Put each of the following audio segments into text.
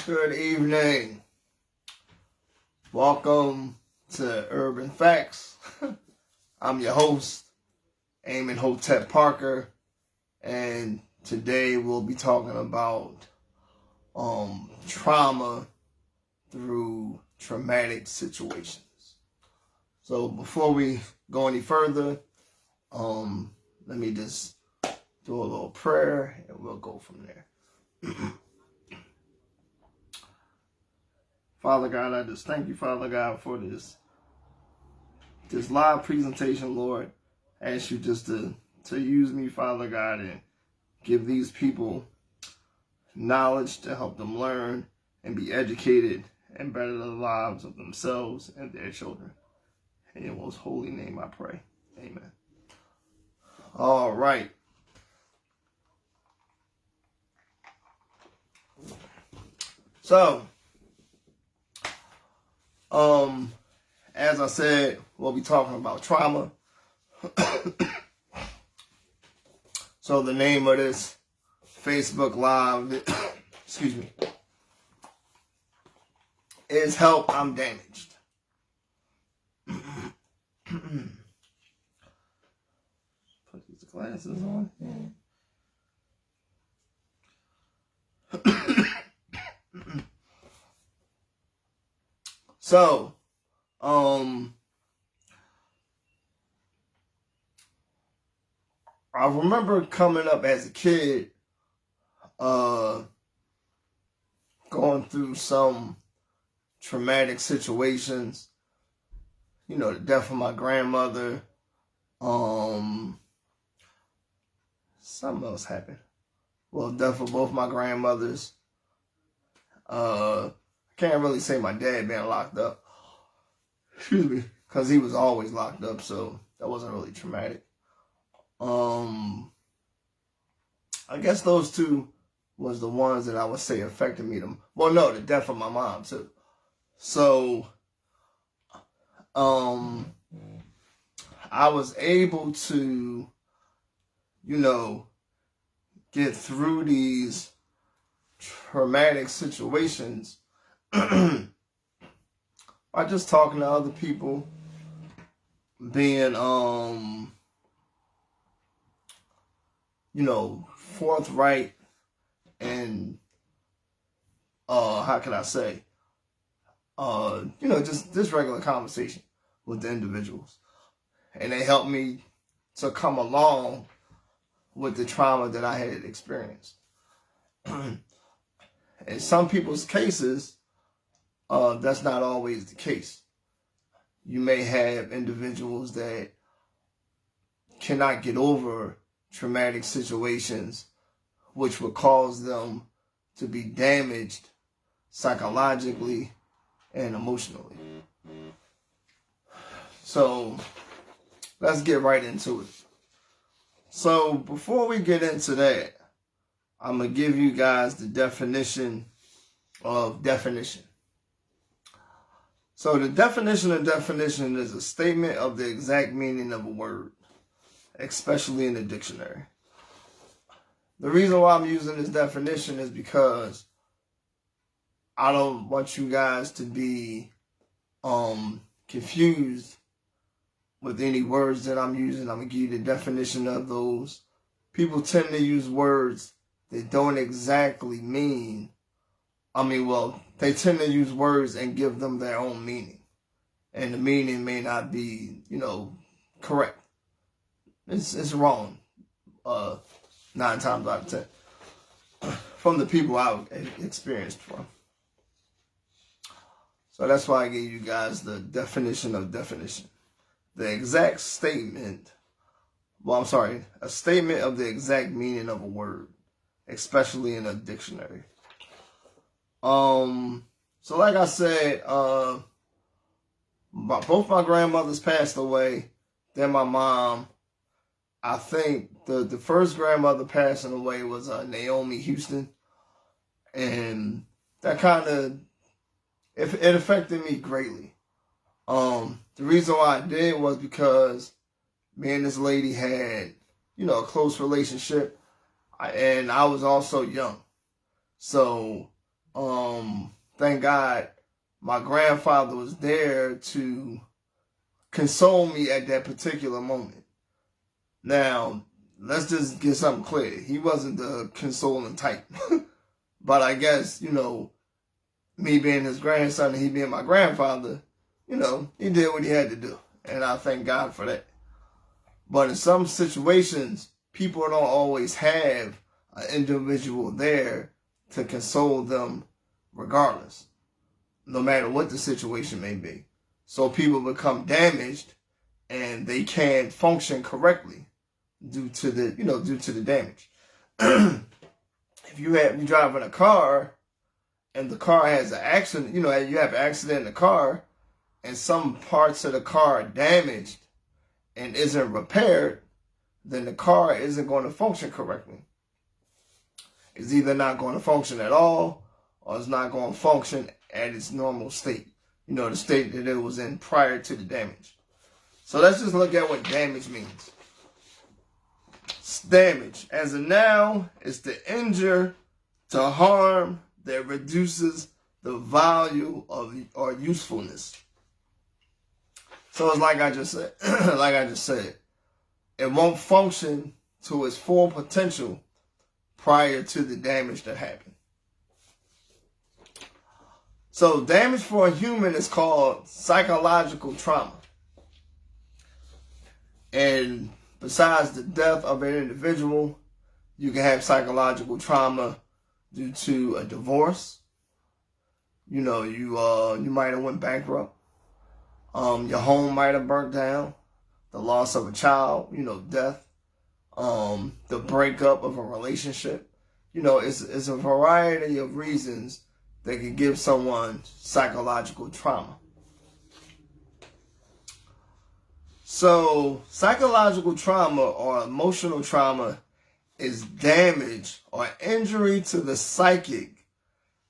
Good evening. Welcome to Urban Facts. I'm your host, Eamon Hotep Parker, and today we'll be talking about trauma through traumatic situations. So before we go any further, let me just do a little prayer and we'll go from there. Father God, I just thank you, Father God, for this live presentation, Lord. I ask you just to use me, Father God, and give these people knowledge to help them learn and be educated and better the lives of themselves and their children. In your most holy name I pray. Amen. All right. So, as I said, we'll be talking about trauma. So the name of this Facebook Live, excuse me, is Help, I'm Damaged. Put these glasses on here. So, I remember coming up as a kid, going through some traumatic situations. You know, the death of my grandmother. Something else happened. Well, death of both my grandmothers. I can't really say my dad being locked up. Excuse me. Because he was always locked up, so that wasn't really traumatic. I guess those two was the ones that I would say affected me them. Well, no, the death of my mom too. So, I was able to, get through these traumatic situations by just talking to other people, being, forthright and, how can I say, just this regular conversation with the individuals. And they helped me to come along with the trauma that I had experienced. In some people's cases, that's not always the case. You may have individuals that cannot get over traumatic situations, which would cause them to be damaged psychologically and emotionally. So let's get right into it. So before we get into that, I'm going to give you guys the definition of definition. So the definition of definition is a statement of the exact meaning of a word, especially in the dictionary. The reason why I'm using this definition is because I don't want you guys to be confused with any words that I'm using. I'm going to give you the definition of those. People tend to use words that don't exactly mean, they tend to use words and give them their own meaning. And the meaning may not be, correct. It's wrong 9 times out of 10 from the people I've experienced from. So that's why I gave you guys the definition of definition. The exact statement, a statement of the exact meaning of a word, especially in a dictionary. So like I said, both my grandmothers passed away. Then my mom, I think the first grandmother passing away was Naomi Houston. And that kind of, it affected me greatly. The reason why I did was because me and this lady had, a close relationship, and I was also young. So thank God my grandfather was there to console me at that particular moment. Now, let's just get something clear. He wasn't the consoling type. But I guess, me being his grandson and he being my grandfather, he did what he had to do. And I thank God for that. But in some situations, people don't always have an individual there to console them regardless, no matter what the situation may be. So people become damaged and they can't function correctly due to the damage. If you drive in a car and the car has an accident, you have an accident in the car and some parts of the car are damaged and isn't repaired, then the car isn't going to function correctly. It's either not going to function at all or it's not going to function at its normal state. The state that it was in prior to the damage. So let's just look at what damage means. Damage, as a noun, is to injure, to harm that reduces the value of or usefulness. So it's like I just said, it won't function to its full potential prior to the damage that happened. So damage for a human is called psychological trauma. And besides the death of an individual, you can have psychological trauma due to a divorce. You might have went bankrupt. Your home might have burnt down. The loss of a child, death. The breakup of a relationship. It's a variety of reasons that can give someone psychological trauma. So, psychological trauma or emotional trauma is damage or injury to the psychic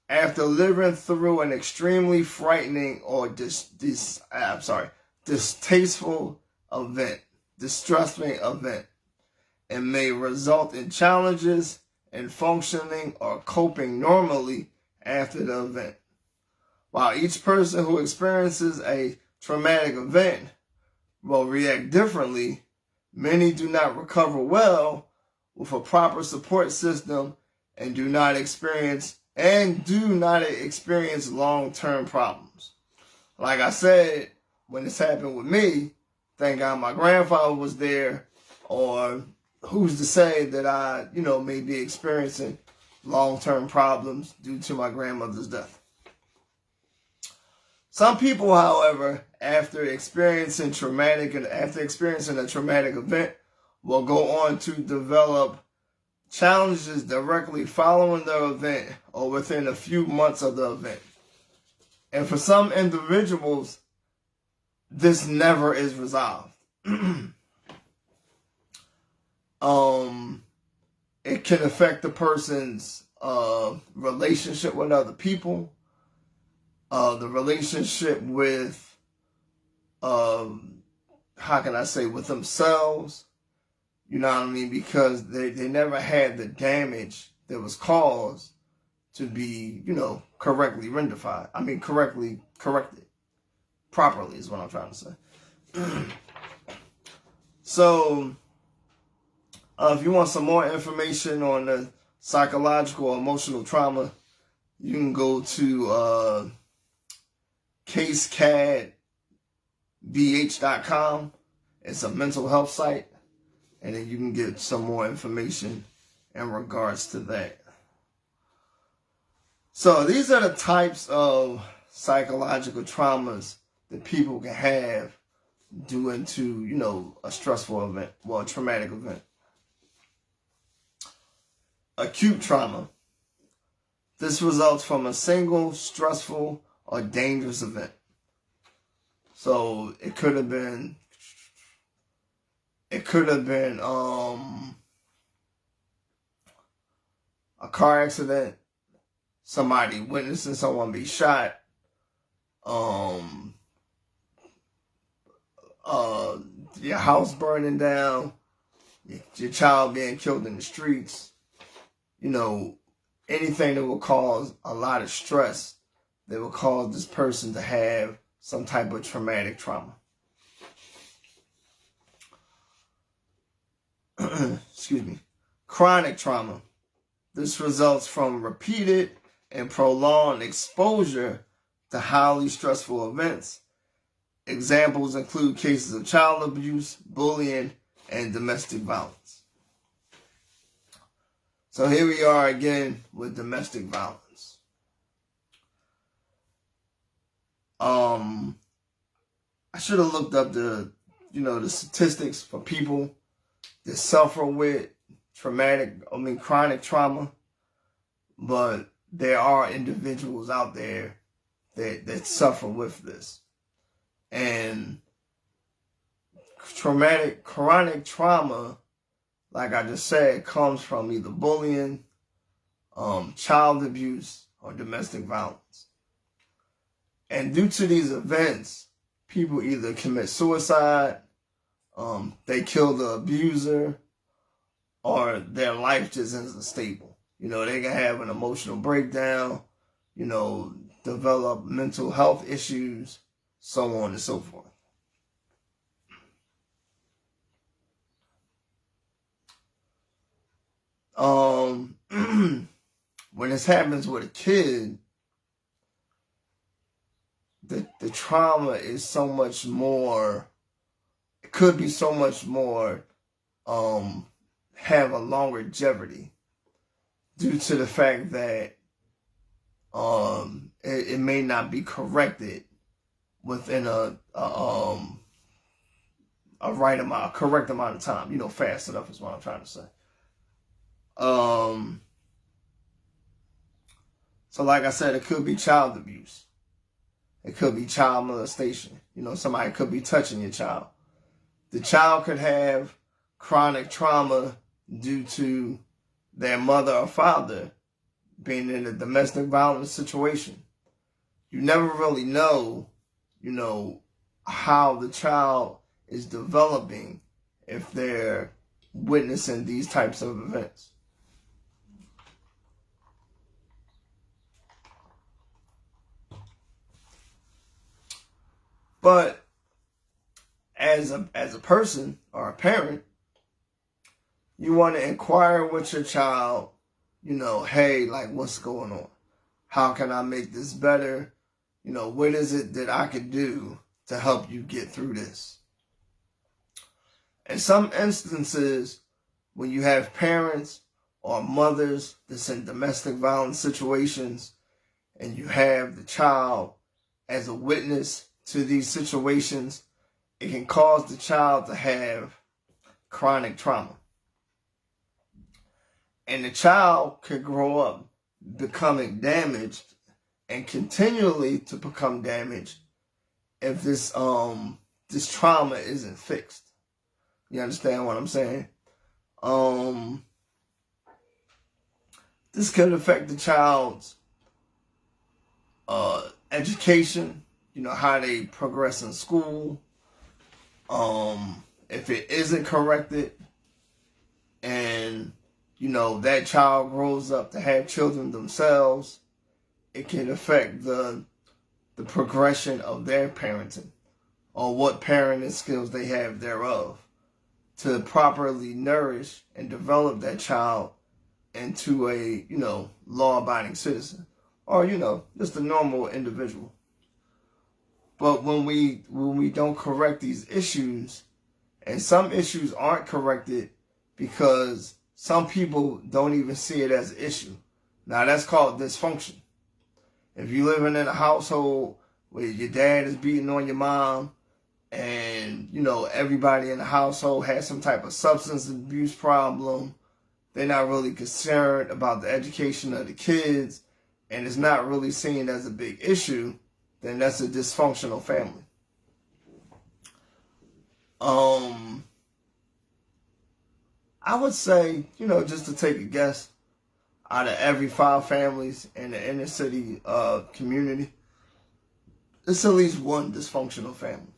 after living through an extremely frightening or distasteful event, distressing event, and may result in challenges in functioning or coping normally after the event. While each person who experiences a traumatic event will react differently, many do not recover well with a proper support system and do not experience long-term problems. Like I said, when this happened with me, thank God my grandfather was there, or who's to say that I, may be experiencing long-term problems due to my grandmother's death. Some people, however, after experiencing a traumatic event, will go on to develop challenges directly following the event or within a few months of the event. And for some individuals, this never is resolved. It can affect the person's relationship with other people, the relationship with, with themselves, because they never had the damage that was caused to be, correctly rectified. Correctly corrected. Properly is what I'm trying to say. So, if you want some more information on the psychological or emotional trauma, you can go to casecadbh.com. It's a mental health site, and then you can get some more information in regards to that. So these are the types of psychological traumas that people can have due to, a stressful event, a traumatic event. Acute trauma. This results from a single stressful or dangerous event. So it could have been a car accident, somebody witnessing someone be shot, your house burning down, your child being killed in the streets, anything that will cause a lot of stress that will cause this person to have some type of traumatic trauma. Excuse me. Chronic trauma. This results from repeated and prolonged exposure to highly stressful events. Examples include cases of child abuse, bullying, and domestic violence. So here we are again with domestic violence. I should have looked up the statistics for people that suffer with chronic trauma, but there are individuals out there that suffer with this. And chronic trauma, like I just said, comes from either bullying, child abuse, or domestic violence. And due to these events, people either commit suicide, they kill the abuser, or their life just isn't stable. They can have an emotional breakdown, develop mental health issues, so on and so forth. When this happens with a kid, the trauma is so much more, it could be so much more, have a longer longevity due to the fact that it may not be corrected within a correct amount of time, fast enough is what I'm trying to say. So like I said, it could be child abuse. It could be child molestation. Somebody could be touching your child. The child could have chronic trauma due to their mother or father being in a domestic violence situation. You never really know, how the child is developing if they're witnessing these types of events. But as a person or a parent, you want to inquire with your child, hey, like, what's going on? How can I make this better? What is it that I can do to help you get through this? In some instances, when you have parents or mothers that's in domestic violence situations, and you have the child as a witness to these situations, it can cause the child to have chronic trauma. And the child could grow up becoming damaged and continually to become damaged if this trauma isn't fixed. You understand what I'm saying? This could affect the child's education, how they progress in school. If it isn't corrected and, that child grows up to have children themselves, it can affect the progression of their parenting or what parenting skills they have thereof to properly nourish and develop that child into a, law-abiding citizen or, just a normal individual. But when we don't correct these issues, and some issues aren't corrected because some people don't even see it as an issue. Now that's called dysfunction. If you're living in a household where your dad is beating on your mom and, everybody in the household has some type of substance abuse problem, they're not really concerned about the education of the kids, and it's not really seen as a big issue, then that's a dysfunctional family. I would say, just to take a guess, out of every 5 families in the inner city community, it's at least one dysfunctional family.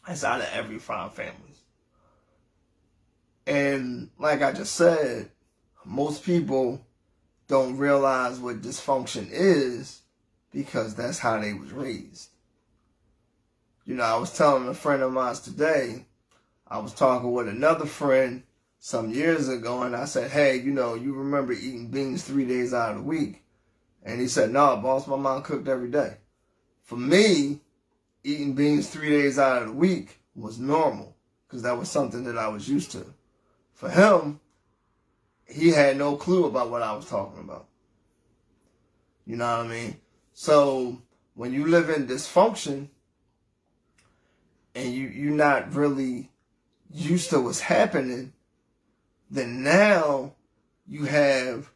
That's out of every 5 families. And like I just said, most people don't realize what dysfunction is because that's how they was raised. You know, I was telling a friend of mine today, I was talking with another friend some years ago, and I said, hey, you know, you remember eating beans 3 days out of the week? And he said, no, boss, my mom cooked every day. For me, eating beans 3 days out of the week was normal because that was something that I was used to. For him, he had no clue about what I was talking about. You know what I mean? So when you live in dysfunction and you're not really used to what's happening, then now you have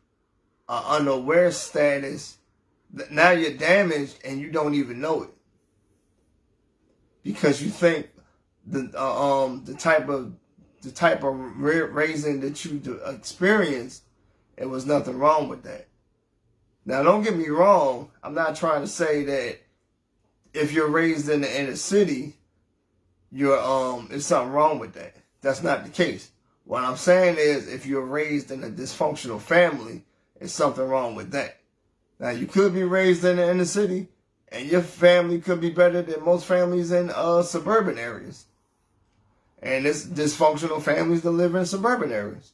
an unaware status. Now you're damaged and you don't even know it because you think the type of raising that you experienced, it was nothing wrong with that. Now, don't get me wrong. I'm not trying to say that if you're raised in the inner city, there's something wrong with that. That's not the case. What I'm saying is, if you're raised in a dysfunctional family, there's something wrong with that. Now, you could be raised in the inner city, and your family could be better than most families in suburban areas. And it's dysfunctional families that live in suburban areas.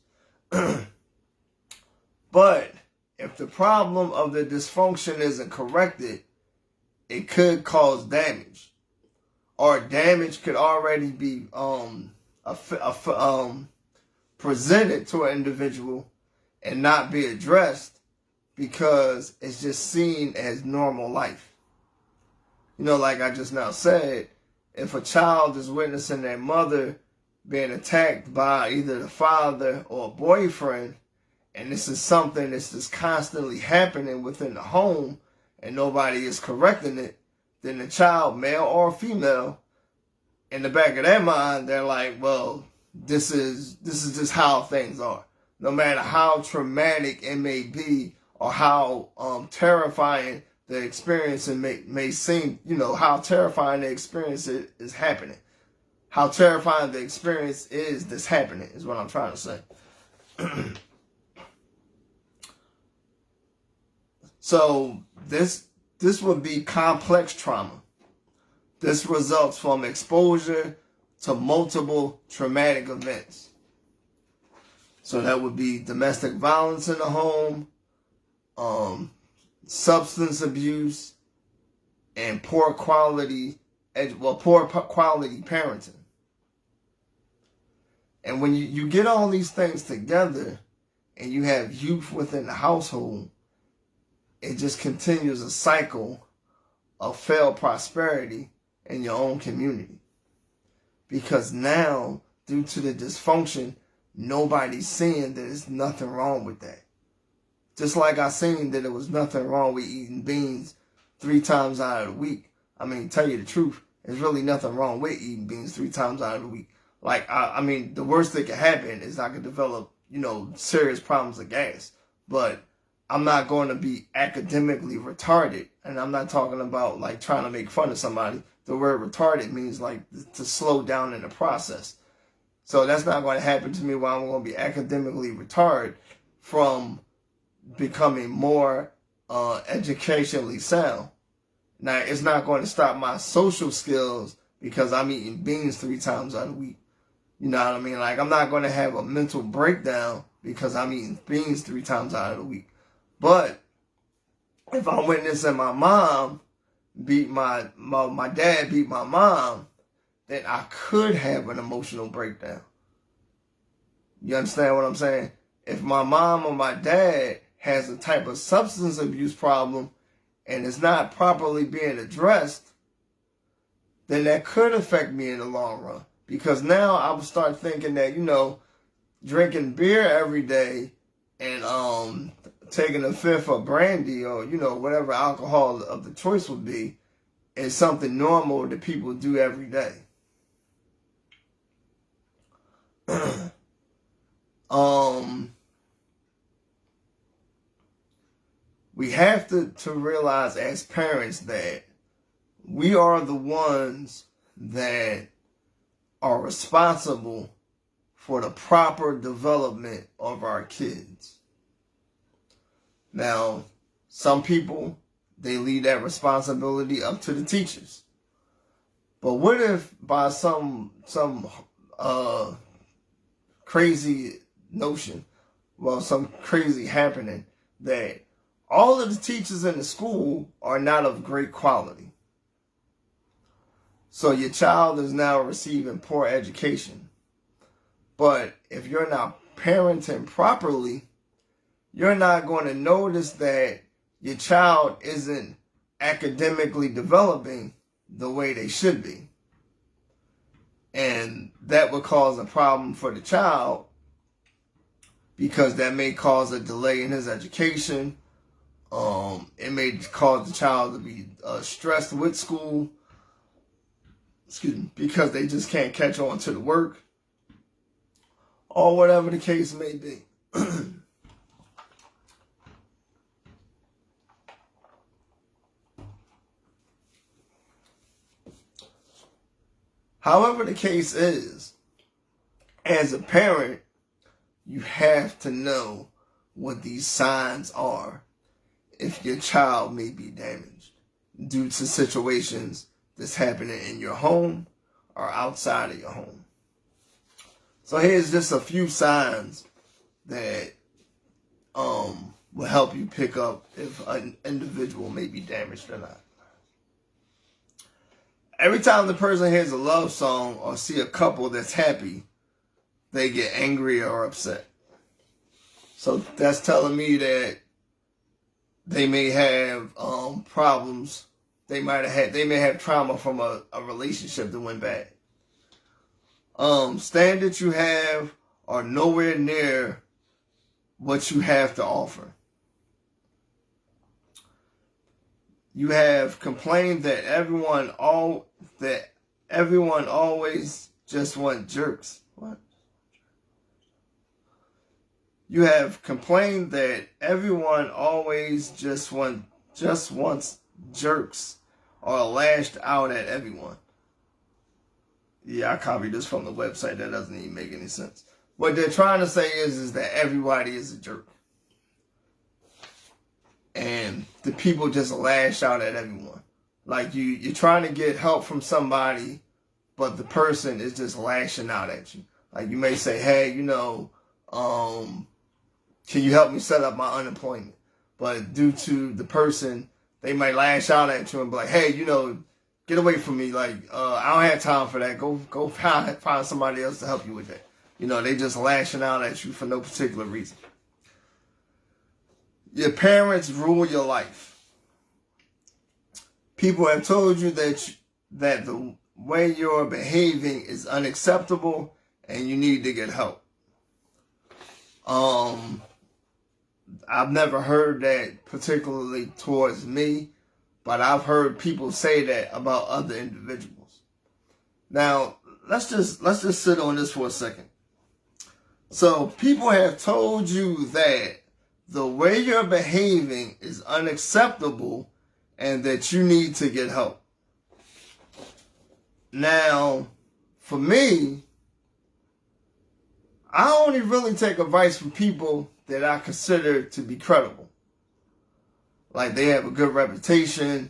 But if the problem of the dysfunction isn't corrected, it could cause damage. Or damage could already be presented to an individual and not be addressed because it's just seen as normal life. You know, like I just now said, if a child is witnessing their mother being attacked by either the father or a boyfriend, and this is something that's just constantly happening within the home and nobody is correcting it, then the child, male or female, in the back of their mind, they're like, well, this is just how things are. No matter how traumatic it may be or how terrifying the experience may seem, you know, how terrifying the experience is happening. How terrifying the experience is that's happening is what I'm trying to say. So this would be complex trauma. This results from exposure to multiple traumatic events. So that would be domestic violence in the home, substance abuse, and poor quality parenting. And when you get all these things together and you have youth within the household, it just continues a cycle of failed prosperity in your own community. Because now, due to the dysfunction, nobody's seeing that there's nothing wrong with that. Just like I seen that there was nothing wrong with eating beans 3 times out of the week. I mean, tell you the truth, there's really nothing wrong with eating beans 3 times out of the week. Like, I mean, the worst that could happen is I could develop, you know, serious problems of gas. But I'm not going to be academically retarded. And I'm not talking about, like, trying to make fun of somebody. The word retarded means, like, to slow down in the process. So that's not going to happen to me while I'm going to be academically retarded from becoming more educationally sound. Now, it's not going to stop my social skills because I'm eating beans 3 times out of the week. You know what I mean? Like, I'm not going to have a mental breakdown because I'm eating beans 3 times out of the week. But if I'm witnessing my mom beat my dad beat my mom, then I could have an emotional breakdown. You understand what I'm saying? If my mom or my dad has a type of substance abuse problem and it's not properly being addressed, then that could affect me in the long run. Because now I would start thinking that, you know, drinking beer every day and taking a fifth of brandy or, you know, whatever alcohol of the choice would be is something normal that people do every day. We have to realize as parents that we are the ones that are responsible for the proper development of our kids. Now, some people, they leave that responsibility up to the teachers. But what if by some crazy notion, well, some crazy happening, that all of the teachers in the school are not of great quality? So your child is now receiving poor education. But if you're not parenting properly, you're not going to notice that your child isn't academically developing the way they should be. And that would cause a problem for the child, because that may cause a delay in his education. It may cause the child to be stressed with school, because they just can't catch on to the work, or whatever the case may be. However the case is, as a parent, you have to know what these signs are if your child may be damaged due to situations that's happening in your home or outside of your home. So here's just a few signs that will help you pick up if an individual may be damaged or not. Every time the person hears a love song or see a couple that's happy, they get angry or upset. So that's telling me that they may have problems. They may have trauma from a relationship that went bad. Standards you have are nowhere near what you have to offer. You have complained that everyone always just wants jerks. What? You have complained that everyone always just wants jerks, or lashed out at everyone. Yeah, I copied this from the website. That doesn't even make any sense. What they're trying to say is that everybody is a jerk. And the people just lash out at everyone. Like you're trying to get help from somebody, but the person is just lashing out at you. Like you may say, hey, can you help me set up my unemployment? But due to the person, they might lash out at you and be like, hey, get away from me. Like, I don't have time for that. Go find somebody else to help you with that. They just lashing out at you for no particular reason. Your parents rule your life. People have told you that the way you're behaving is unacceptable and you need to get help. I've never heard that particularly towards me, but I've heard people say that about other individuals. Now, let's just sit on this for a second. So people have told you that the way you're behaving is unacceptable and that you need to get help. Now, for me, I only really take advice from people that I consider to be credible. Like they have a good reputation.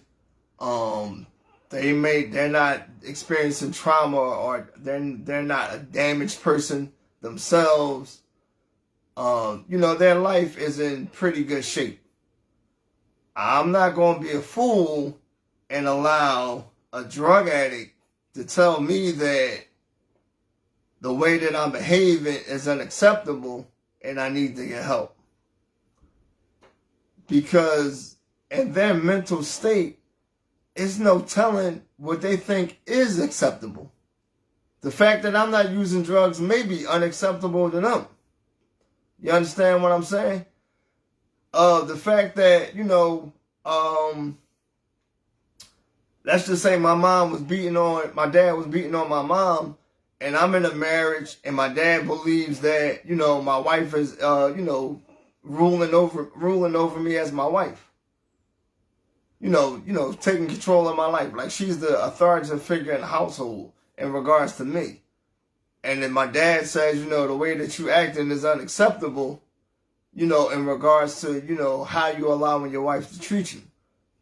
They're not experiencing trauma, or they're not a damaged person themselves. Their life is in pretty good shape. I'm not going to be a fool and allow a drug addict to tell me that the way that I'm behaving is unacceptable and I need to get help. Because in their mental state, it's no telling what they think is acceptable. The fact that I'm not using drugs may be unacceptable to them. You understand what I'm saying? The fact that, let's just say my dad was beating on my mom, and I'm in a marriage and my dad believes that, my wife is, ruling over me as my wife. Taking control of my life. Like she's the authoritative figure in the household in regards to me. And then my dad says, the way that you acting is unacceptable. in regards to, how you allowing your wife to treat you.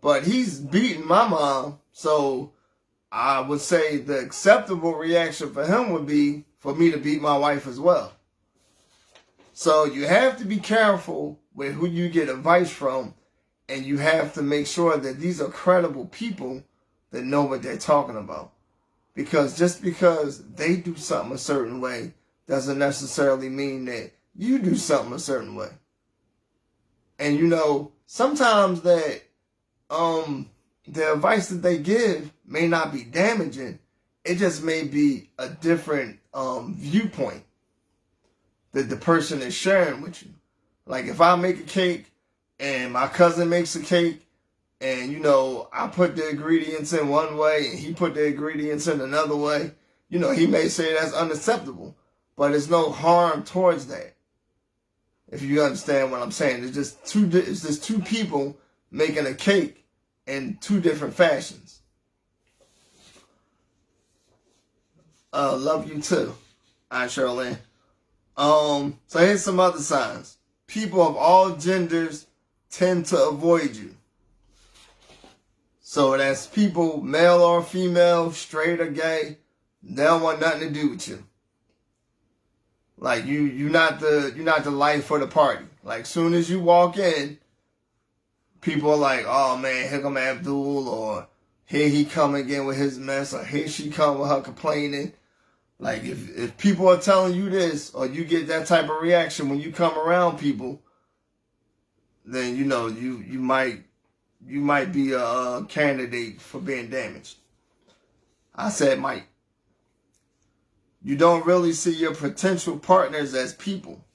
But he's beating my mom, so I would say the acceptable reaction for him would be for me to beat my wife as well. So you have to be careful with who you get advice from, and you have to make sure that these are credible people that know what they're talking about. Because just because they do something a certain way doesn't necessarily mean that you do something a certain way. And sometimes that the advice that they give may not be damaging. It just may be a different viewpoint that the person is sharing with you. Like if I make a cake and my cousin makes a cake and, I put the ingredients in one way and he put the ingredients in another way, he may say that's unacceptable, but there's no harm towards that. If you understand what I'm saying, it's just two people making a cake in two different fashions. Love you too. All right, Charlene. So here's some other signs. People of all genders tend to avoid you. So that's people, male or female, straight or gay, they don't want nothing to do with you. Like you're not the life for the party. Like soon as you walk in, people are like, oh man, here come Abdul, or here he come again with his mess, or here she come with her complaining. Like if people are telling you this, or you get that type of reaction when you come around people, then you might be a candidate for being damaged. I said might. You don't really see your potential partners as people.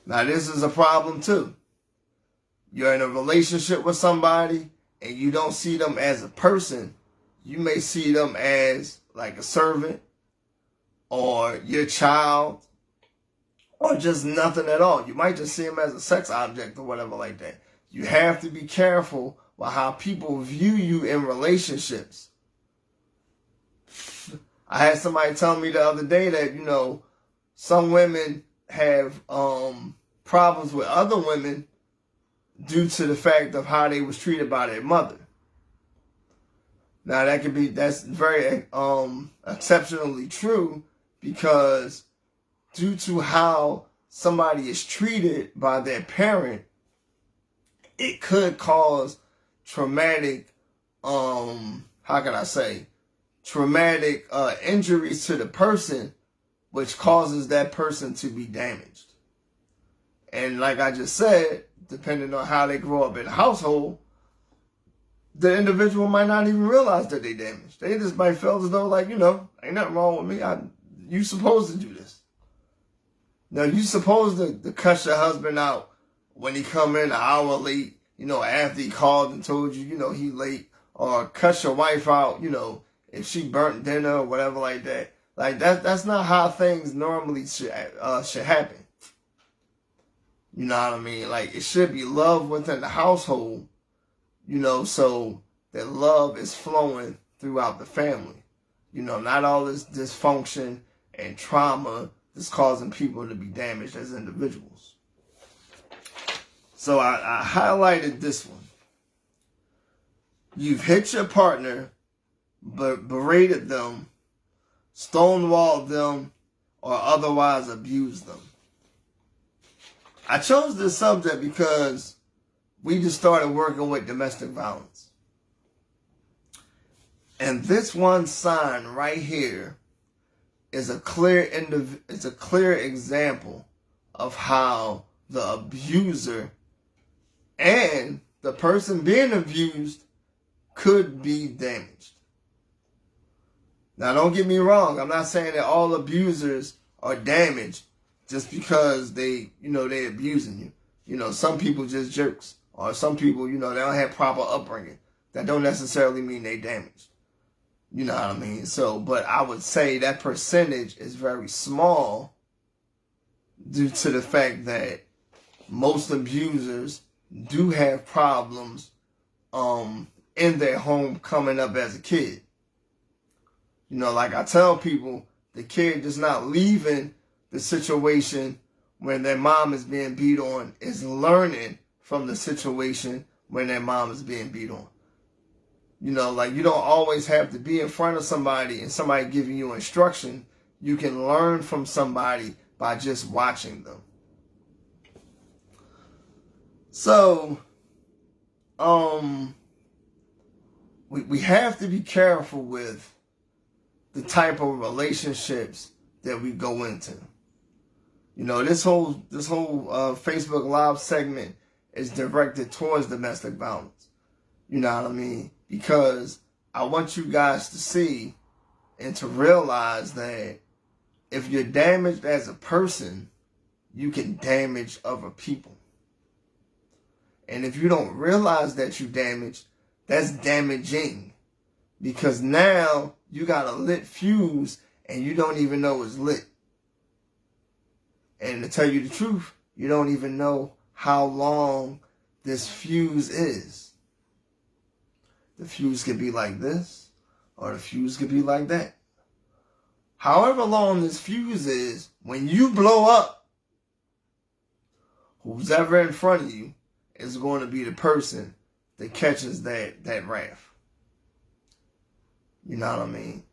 Now this is a problem too. You're in a relationship with somebody and you don't see them as a person. You may see them as like a servant or your child or just nothing at all. You might just see them as a sex object or whatever like that. You have to be careful with how people view you in relationships. I had somebody tell me the other day that, some women have problems with other women due to the fact of how they was treated by their mother. Now that's very exceptionally true, because due to how somebody is treated by their parent, it could cause traumatic, traumatic injuries to the person, which causes that person to be damaged. And like I just said, depending on how they grow up in the household, the individual might not even realize that they damaged. They just might feel as though ain't nothing wrong with me. You supposed to do this. Now you supposed to cuss your husband out when he come in an hour late, after he called and told you, he late, or cuss your wife out, if she burnt dinner or whatever like that. Like that's not how things normally should happen. You know what I mean? Like it should be love within the household, so that love is flowing throughout the family. Not all this dysfunction and trauma that's causing people to be damaged as individuals. So I highlighted this one. You've hit your partner, but berated them, stonewalled them, or otherwise abused them. I chose this subject because we just started working with domestic violence. And this one sign right here is a clear example of how the abuser and the person being abused could be damaged. Now, don't get me wrong. I'm not saying that all abusers are damaged just because they abusing you. Some people just jerks, or some people, they don't have proper upbringing. That don't necessarily mean they damaged. You know what I mean? So, but I would say that percentage is very small due to the fact that most abusers do have problems in their home coming up as a kid. Like I tell people, the kid is not leaving the situation when their mom is being beat on is learning from the situation when their mom is being beat on. You know, like, you don't always have to be in front of somebody and somebody giving you instruction. You can learn from somebody by just watching them. So, we have to be careful with the type of relationships that we go into. You know, this whole Facebook Live segment is directed towards domestic violence. You know what I mean? Because I want you guys to see and to realize that if you're damaged as a person, you can damage other people. And if you don't realize that you're damaged, that's damaging. Because now you got a lit fuse and you don't even know it's lit. And to tell you the truth, you don't even know how long this fuse is. The fuse could be like this, or the fuse could be like that. However long this fuse is, when you blow up, who's ever in front of you is going to be the person that catches that wrath. You know what I mean?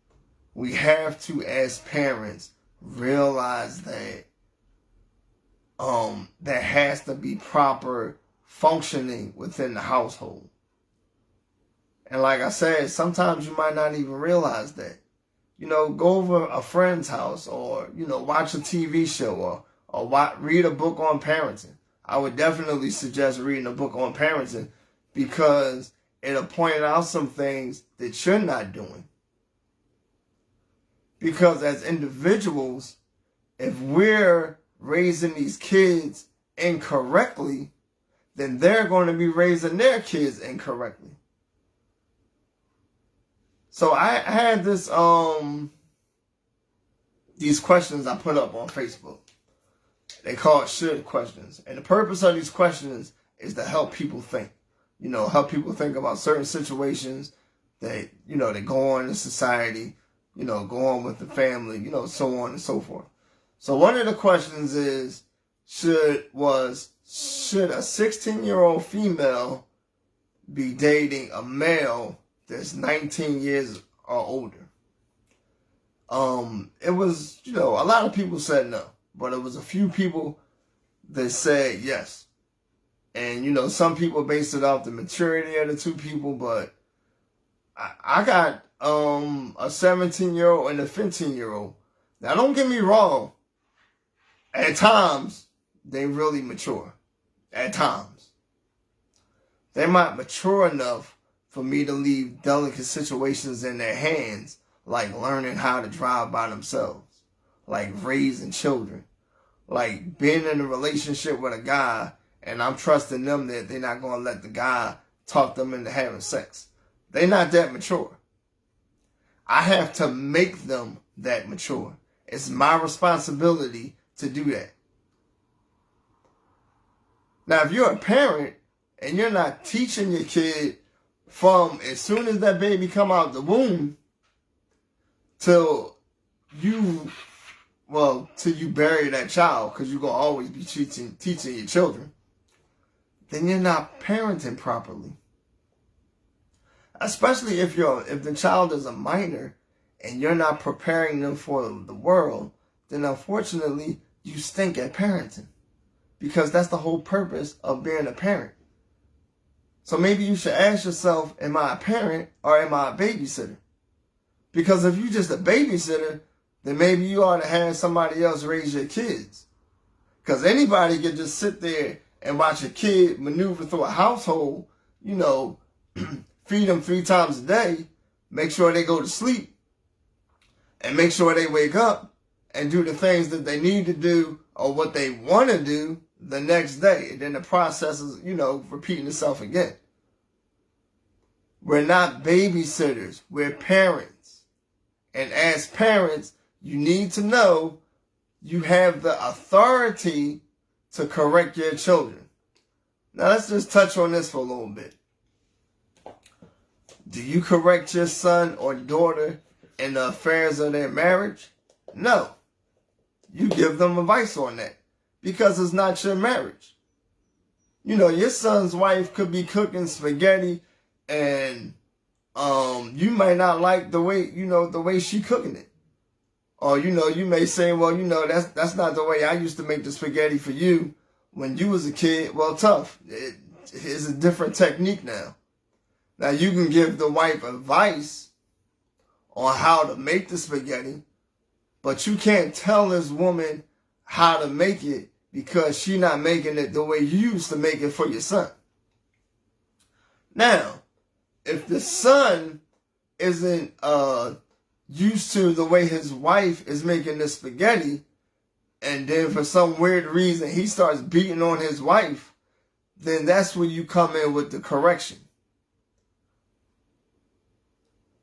We have to, as parents, realize that there has to be proper functioning within the household. And like I said, sometimes you might not even realize that. You know, go over a friend's house, or, you know, watch a TV show, or read a book on parenting. I would definitely suggest reading a book on parenting, because it'll point out some things that you're not doing. Because as individuals, if we're raising these kids incorrectly, then they're going to be raising their kids incorrectly. So I had these questions I put up on Facebook. They call it should questions. And the purpose of these questions is to help people think. You know, help people think about certain situations that, you know, that go on in society, you know, go on with the family, you know, so on and so forth. So one of the questions is, should a 16-year-old female be dating a male that's 19 years or older? It was, you know, a lot of people said no, but it was a few people that said yes. And, you know, some people based it off the maturity of the two people, but I got a 17-year-old and a 15-year-old. Now, don't get me wrong. At times, they really mature. At times. They're not mature enough for me to leave delicate situations in their hands, like learning how to drive by themselves, like raising children, like being in a relationship with a guy and I'm trusting them that they're not going to let the guy talk them into having sex. They're not that mature. I have to make them that mature. It's my responsibility to do that. Now, if you're a parent and you're not teaching your kid from as soon as that baby come out the womb till you bury that child, because you're going to always be teaching your children, then you're not parenting properly. Especially if the child is a minor and you're not preparing them for the world, then unfortunately you stink at parenting. Because that's the whole purpose of being a parent. So maybe you should ask yourself, am I a parent or am I a babysitter? Because if you're just a babysitter, then maybe you ought to have somebody else raise your kids. Because anybody can just sit there and watch a kid maneuver through a household, you know, feed them 3 times a day, make sure they go to sleep, and make sure they wake up and do the things that they need to do or what they want to do the next day. And then the process is, you know, repeating itself again. We're not babysitters. We're parents. And as parents, you need to know you have the authority to correct your children. Now let's just touch on this for a little bit. Do you correct your son or daughter in the affairs of their marriage? No. You give them advice on that. because it's not your marriage. You know, your son's wife could be cooking spaghetti and you might not like the way she cooking it. Or, you may say, well, that's not the way I used to make the spaghetti for you when you was a kid. Well, tough. It's a different technique now. Now, you can give the wife advice on how to make the spaghetti, but you can't tell this woman how to make it because she's not making it the way you used to make it for your son. Now, if the son isn't used to the way his wife is making the spaghetti, and then for some weird reason he starts beating on his wife, then that's when you come in with the correction.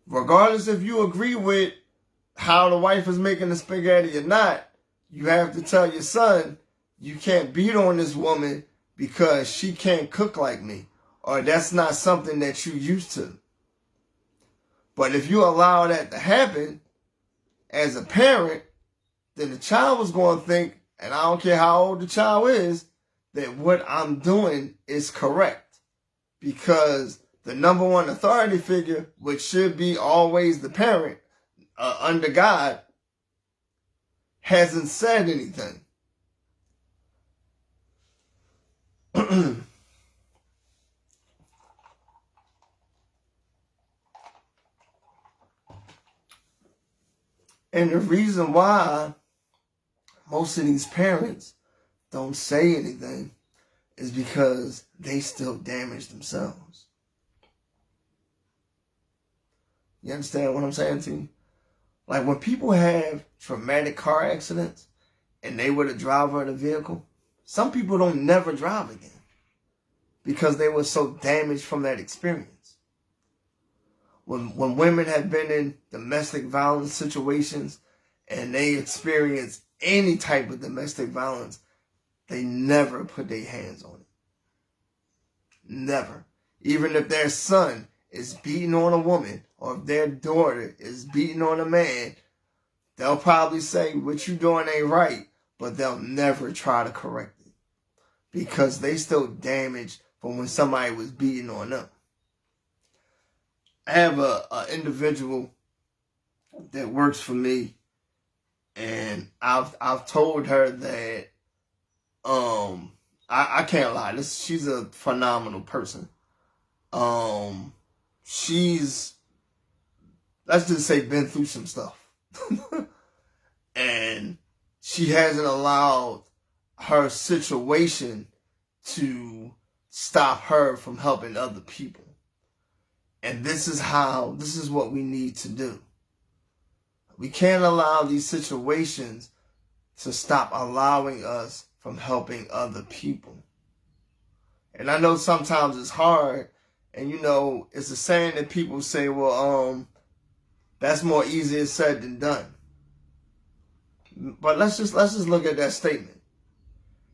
Regardless if you agree with how the wife is making the spaghetti or not, you have to tell your son, you can't beat on this woman because she can't cook like me, or that's not something that you used to. But if you allow that to happen as a parent, then the child was going to think, and I don't care how old the child is, that what I'm doing is correct. Because the number one authority figure, which should be always the parent under God, hasn't said anything. And the reason why most of these parents don't say anything is because they still damage themselves. You understand what I'm saying to you? Like when people have traumatic car accidents and they were the driver of the vehicle, some people don't never drive again because they were so damaged from that experience. When women have been in domestic violence situations and they experience any type of domestic violence, they never put their hands on it. Never. Even if their son is beating on a woman or if their daughter is beating on a man, they'll probably say, what you doing ain't right, but they'll never try to correct it because they still damaged from when somebody was beating on them. I have a individual that works for me, and I've told her that I can't lie. She's a phenomenal person. She's, let's just say, been through some stuff, and she hasn't allowed her situation to stop her from helping other people. And this is what we need to do. We can't allow these situations to stop allowing us from helping other people. And I know sometimes it's hard, and it's a saying that people say, well, that's more easier said than done. But let's just look at that statement.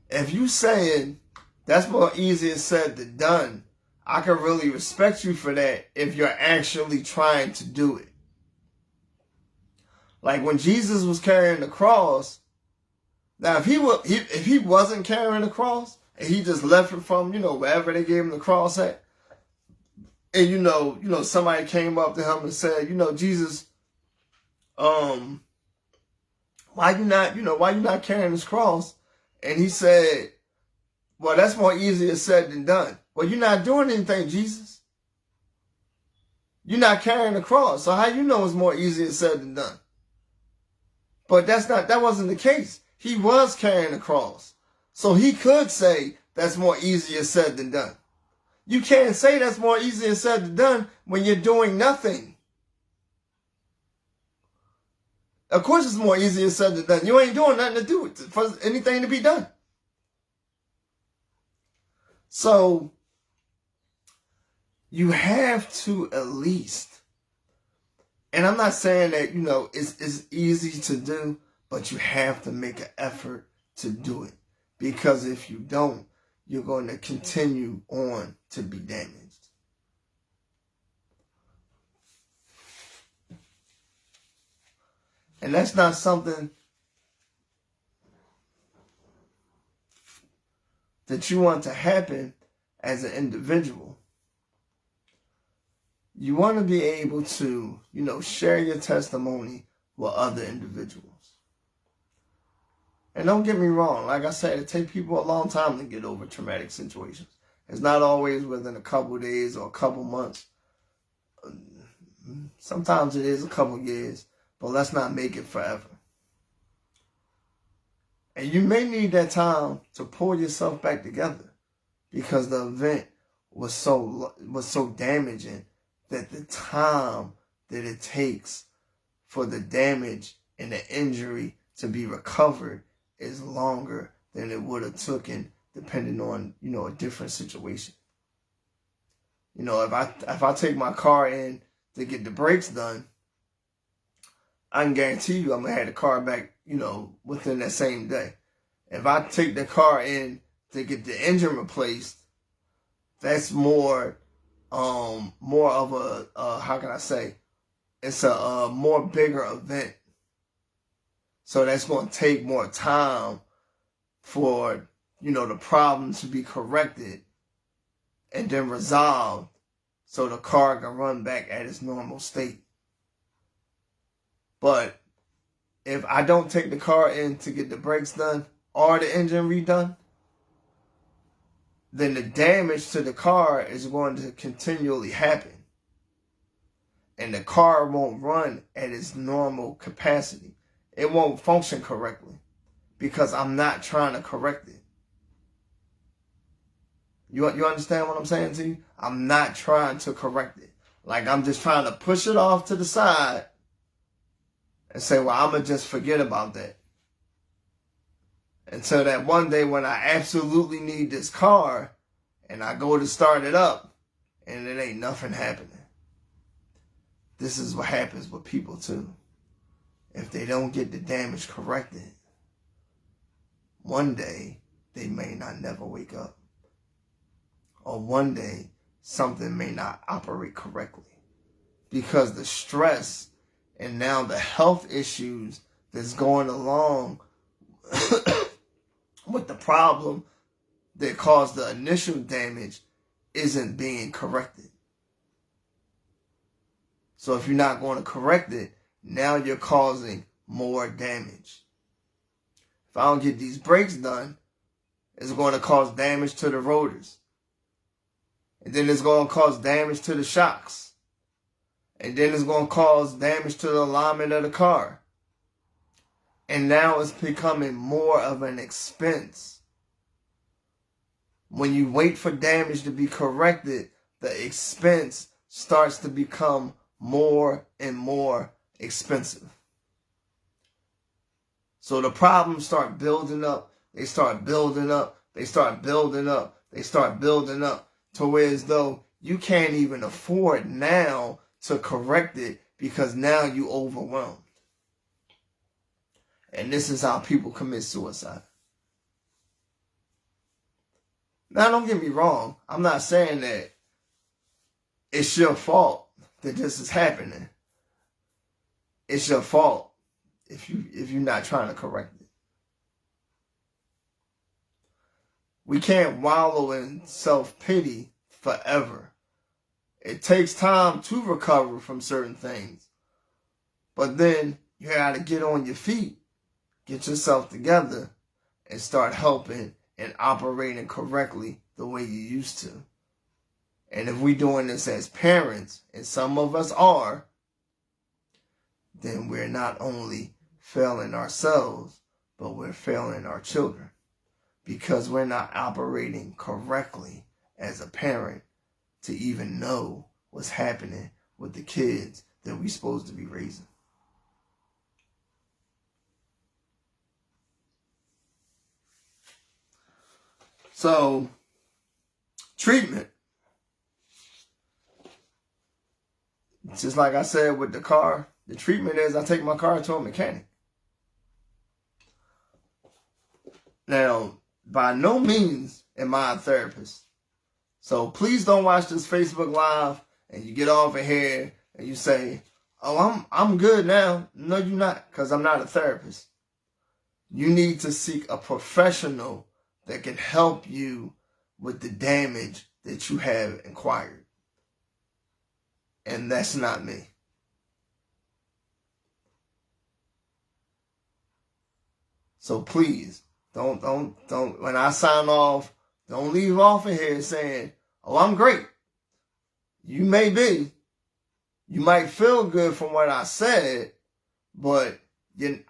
If you saying that's more easier said than done, I can really respect you for that if you're actually trying to do it. Like when Jesus was carrying the cross, now if he wasn't carrying the cross and he just left it from, wherever they gave him the cross at, and somebody came up to him and said, Jesus, why you not carrying this cross? And he said, well, that's more easier said than done. Well, you're not doing anything, Jesus. You're not carrying the cross. So how you know it's more easier said than done? But that wasn't the case. He was carrying the cross. So he could say that's more easier said than done. You can't say that's more easier said than done when you're doing nothing. Of course it's more easier said than done. You ain't doing nothing to do it for anything to be done. So you have to at least, and I'm not saying that, it's easy to do, but you have to make an effort to do it. Because if you don't, you're going to continue on to be damaged. And that's not something that you want to happen as an individual. You want to be able to, share your testimony with other individuals. And don't get me wrong, like I said, it takes people a long time to get over traumatic situations. It's not always within a couple days or a couple months. Sometimes it is a couple years, but let's not make it forever. And you may need that time to pull yourself back together because the event was so damaging that the time that it takes for the damage and the injury to be recovered is longer than it would have taken depending on, a different situation. If I take my car in to get the brakes done, I can guarantee you I'm going to have the car back, within that same day. If I take the car in to get the engine replaced, that's more of a, how can I say, it's a more bigger event. So that's going to take more time for, the problem to be corrected and then resolved so the car can run back at its normal state. But if I don't take the car in to get the brakes done or the engine redone, then the damage to the car is going to continually happen. And the car won't run at its normal capacity. It won't function correctly because I'm not trying to correct it. You understand what I'm saying to you? I'm not trying to correct it. Like I'm just trying to push it off to the side and say, well, I'm going to just forget about that. Until that one day when I absolutely need this car and I go to start it up and it ain't nothing happening. This is what happens with people too. If they don't get the damage corrected, one day they may not never wake up. Or one day something may not operate correctly. Because the stress and now the health issues that's going along with the problem that caused the initial damage isn't being corrected. So if you're not going to correct it, now you're causing more damage. If I don't get these brakes done, it's going to cause damage to the rotors. And then it's going to cause damage to the shocks. And then it's going to cause damage to the alignment of the car. And now it's becoming more of an expense. When you wait for damage to be corrected, the expense starts to become more and more expensive. So the problems start building up. They start building up. They start building up. They start building up to where as though you can't even afford now to correct it because now you overwhelmed. And this is how people commit suicide. Now, don't get me wrong. I'm not saying that it's your fault that this is happening. It's your fault if you're not trying to correct it. We can't wallow in self-pity forever. It takes time to recover from certain things. But then you got to get on your feet, get yourself together, and start helping and operating correctly the way you used to. And if we're doing this as parents, and some of us are, then we're not only failing ourselves, but we're failing our children. Because we're not operating correctly as a parent to even know what's happening with the kids that we're supposed to be raising. So, treatment. Just like I said with the car, the treatment is I take my car to a mechanic. Now, by no means am I a therapist. So please don't watch this Facebook Live and you get off of here and you say, oh, I'm good now. No, you're not, because I'm not a therapist. You need to seek a professional that can help you with the damage that you have acquired. And that's not me. So please, don't, when I sign off, don't leave off of here saying, oh, I'm great. You may be. You might feel good from what I said, but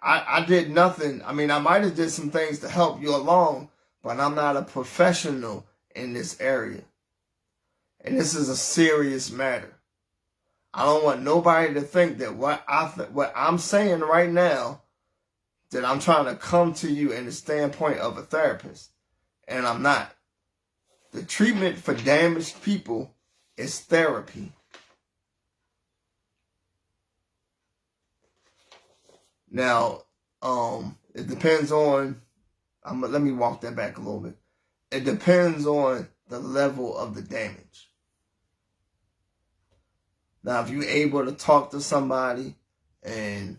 I did nothing. I mean, I might have did some things to help you along, but I'm not a professional in this area. And this is a serious matter. I don't want nobody to think that what I'm saying right now, that I'm trying to come to you in the standpoint of a therapist. And I'm not. The treatment for damaged people is therapy. Now, it depends on, let me walk that back a little bit. It depends on the level of the damage. Now, if you're able to talk to somebody and,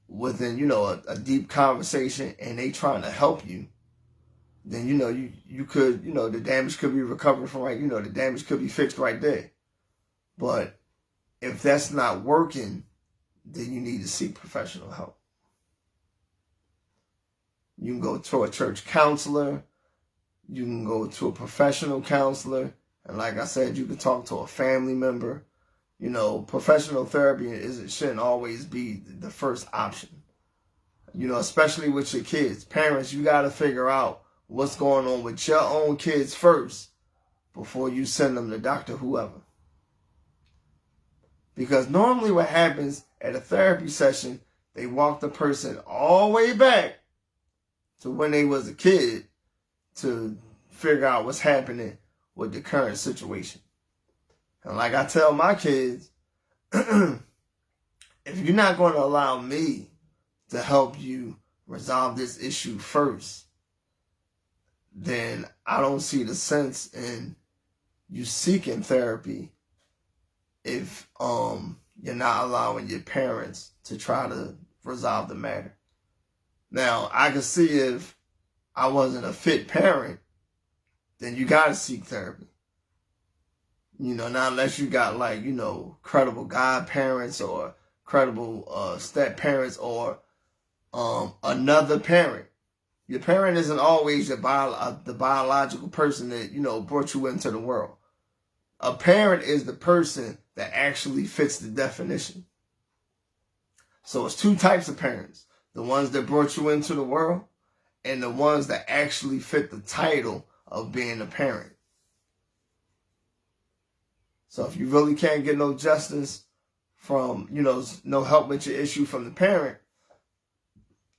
within, a deep conversation and they trying to help you, then, you could, the damage could be recovered from the damage could be fixed right there. But if that's not working, then you need to seek professional help. You can go to a church counselor. You can go to a professional counselor. And like I said, you can talk to a family member. Professional therapy shouldn't always be the first option. Especially with your kids. Parents, you got to figure out what's going on with your own kids first before you send them to Dr. Whoever. Because normally what happens at a therapy session, they walk the person all the way back to when they was a kid to figure out what's happening with the current situation. And like I tell my kids, if you're not going to allow me to help you resolve this issue first, then I don't see the sense in you seeking therapy if you're not allowing your parents to try to resolve the matter. Now, I can see if I wasn't a fit parent, then you got to seek therapy. Not unless you got credible godparents or credible step parents or another parent. Your parent isn't always the biological person that, brought you into the world. A parent is the person that actually fits the definition. So it's two types of parents. The ones that brought you into the world and the ones that actually fit the title of being a parent. So if you really can't get no justice from, no help with your issue from the parent,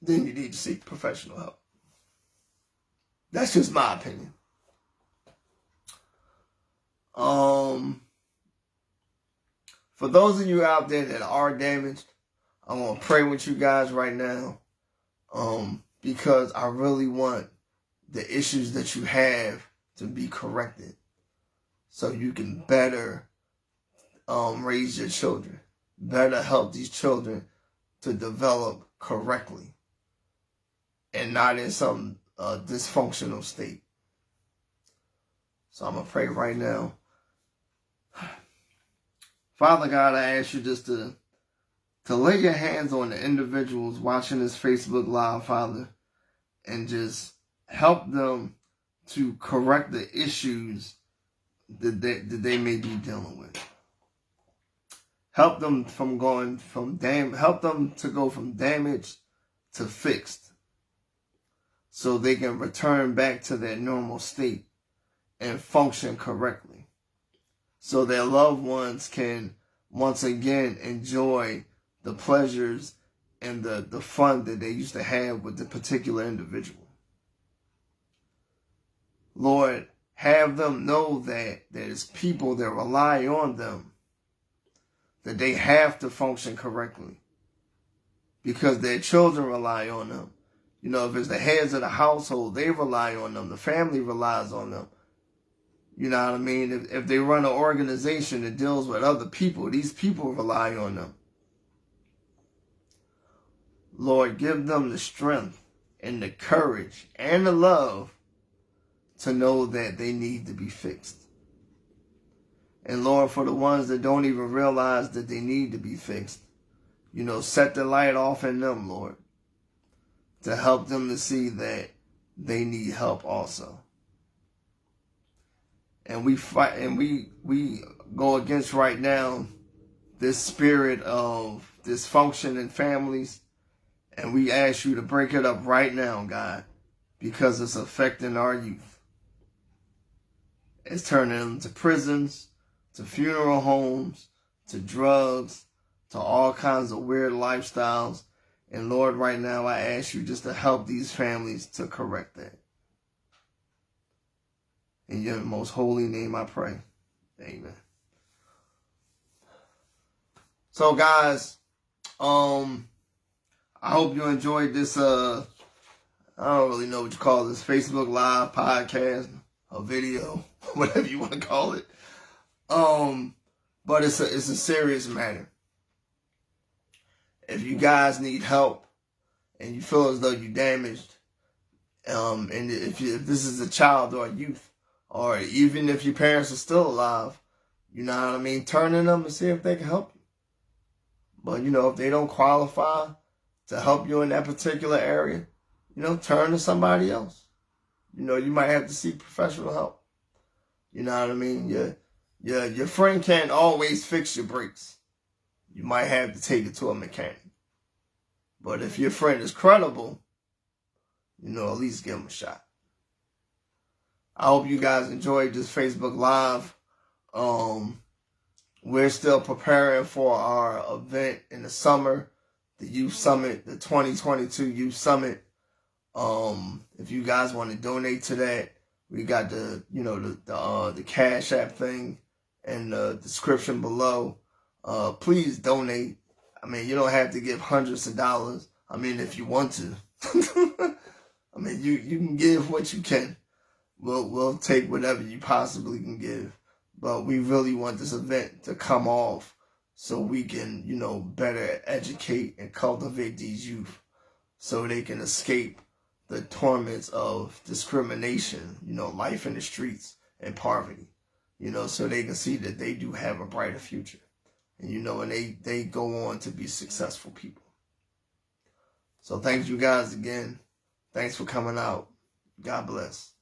then you need to seek professional help. That's just my opinion. For those of you out there that are damaged, I want to pray with you guys right now. Because I really want the issues that you have to be corrected so you can better raise your children, better help these children to develop correctly and not in some dysfunctional state. So I'm going to pray right now. Father God, I ask you just to lay your hands on the individuals watching this Facebook Live, Father, and just help them to correct the issues that they may be dealing with. Help them help them to go from damaged to fixed, so they can return back to their normal state and function correctly, so their loved ones can once again enjoy the pleasures and the fun that they used to have with the particular individual. Lord, have them know that there's people that rely on them, that they have to function correctly because their children rely on them. If it's the heads of the household, they rely on them. The family relies on them. You know what I mean? If they run an organization that deals with other people, these people rely on them. Lord, give them the strength and the courage and the love to know that they need to be fixed. And Lord, for the ones that don't even realize that they need to be fixed, set the light off in them, Lord, to help them to see that they need help also. And we fight, and we go against right now this spirit of dysfunction in families, and we ask you to break it up right now, God, because it's affecting our youth. It's turning them to prisons, to funeral homes, to drugs, to all kinds of weird lifestyles. And Lord, right now I ask you just to help these families to correct that. In your most holy name I pray. Amen. So guys, I hope you enjoyed this, I don't really know what you call this, Facebook Live podcast, a video, whatever you want to call it. But it's a serious matter. If you guys need help and you feel as though you're damaged, and if this is a child or a youth, or even if your parents are still alive, you know what I mean, turn to them and see if they can help you. But, if they don't qualify to help you in that particular area, turn to somebody else. You might have to seek professional help. You know what I mean? Your friend can't always fix your brakes. You might have to take it to a mechanic. But if your friend is credible, at least give him a shot. I hope you guys enjoyed this Facebook Live. We're still preparing for our event in the summer, the Youth Summit, the 2022 Youth Summit. If you guys want to donate to that, we got the Cash App thing in the description below. Please donate. I mean, you don't have to give hundreds of dollars. I mean, if you want to. I mean, you can give what you can. We'll take whatever you possibly can give. But we really want this event to come off so we can, better educate and cultivate these youth so they can escape the torments of discrimination, life in the streets and poverty, so they can see that they do have a brighter future. And, and they go on to be successful people. So thank you guys again. Thanks for coming out. God bless.